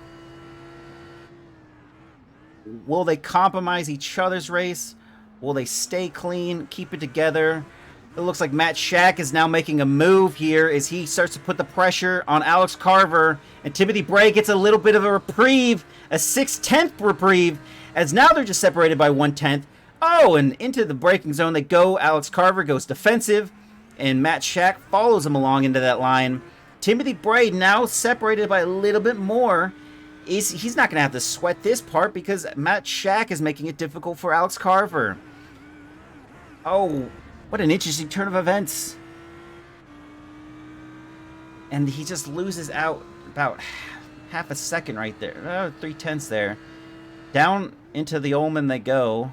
Will they compromise each other's race? Will they stay clean, keep it together? It looks like Matt Shack is now making a move here as he starts to put the pressure on Alex Carver. And Timothy Bray gets a little bit of a reprieve, a 6/10 reprieve, as now they're just separated by 1/10. Oh, and into the braking zone they go. Alex Carver goes defensive, and Matt Shack follows him along into that line. Timothy Bray now separated by a little bit more. He's not going to have to sweat this part because Matt Shack is making it difficult for Alex Carver. Oh, what an interesting turn of events. And he just loses out about half a second right there. 3/10 there. Down into the Ullman they go.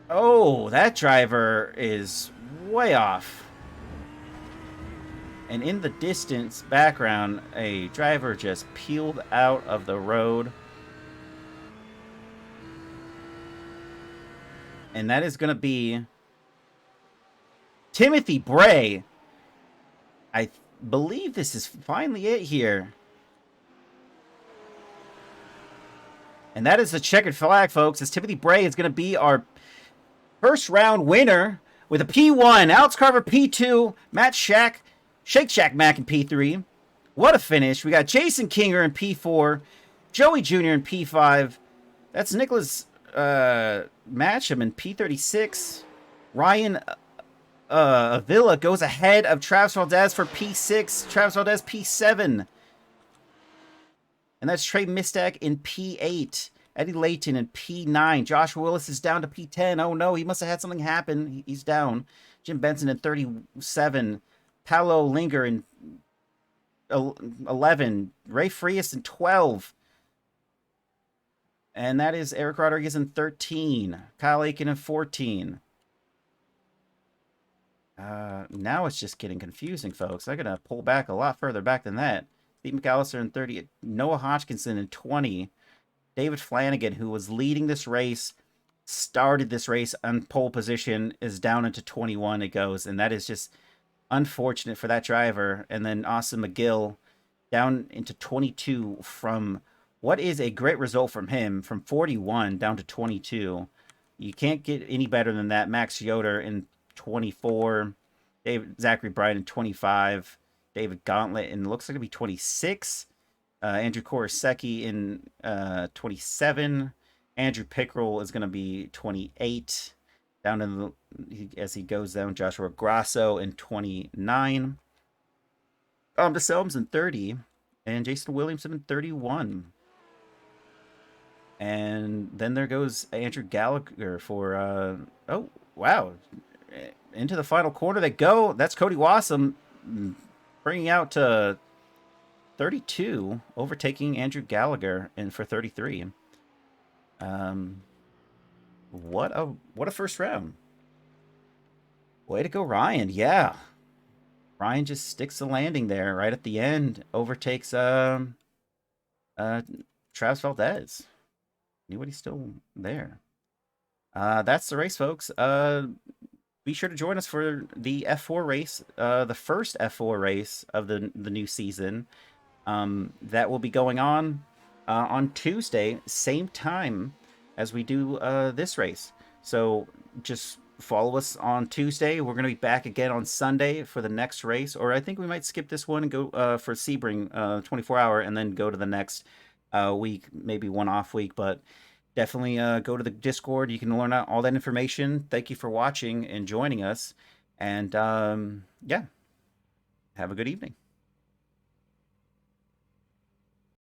Oh, that driver is way off. And in the distance background, a driver just peeled out of the road. And that is going to be Timothy Bray. I believe this is finally it here. And that is the checkered flag, folks, as Timothy Bray is going to be our first round winner with a P1. Alex Carver P2. Matt Shack, Shake Shack Mack in P3. What a finish. We got Jason Kinger in P4. Joey Jr. in P5. That's Nicholas Matcham in P36. Ryan Avila goes ahead of Travis Valdez for P6. Travis Valdez P7. And that's Trey Mistak in P8. Eddie Layton in P9. Joshua Willis is down to P10. Oh no, he must have had something happen. He's down. Jim Benson in 37. Paolo Linger in 11. Ray Frias in 12. And that is Eric Rodriguez in 13. Kyle Aiken in 14. Now it's just getting confusing, folks. I'm going to pull back a lot further back than that. Steve McAllister in 30. Noah Hodgkinson in 20. David Flanagan, who was leading this race, started this race on pole position, is down into 21 it goes. And that is just unfortunate for that driver. And then Austin McGill down into 22 from what is a great result from him, from 41 down to 22. You can't get any better than that. Max Yoder in 24. Zachary Bryan in 25. David Gauntlet in looks like it'll be 26. Andrew Korosecki in 27. Andrew Pickrell is going to be 28. Down in the, as he goes down, Joshua Grasso in 29. DeSelms in 30. And Jason Williamson in 31. And then there goes Andrew Gallagher for, oh, wow. Into the final corner they go. That's Cody Wassam bringing out to 32, overtaking Andrew Gallagher in for 33. What a first round. Way to go, Ryan. Yeah. Ryan just sticks the landing there right at the end. Overtakes Travis Valdez. Knew he's still there. That's the race, folks. Be sure to join us for the F4 race, the first F4 race of the new season. That will be going on Tuesday, same time as we do this race. So just follow us on Tuesday. We're going to be back again on Sunday for the next race, or I think we might skip this one and go for Sebring 24-hour and then go to the next week, maybe one off week, but definitely go to the Discord. You can learn out all that information. Thank you for watching and joining us. And yeah, have a good evening.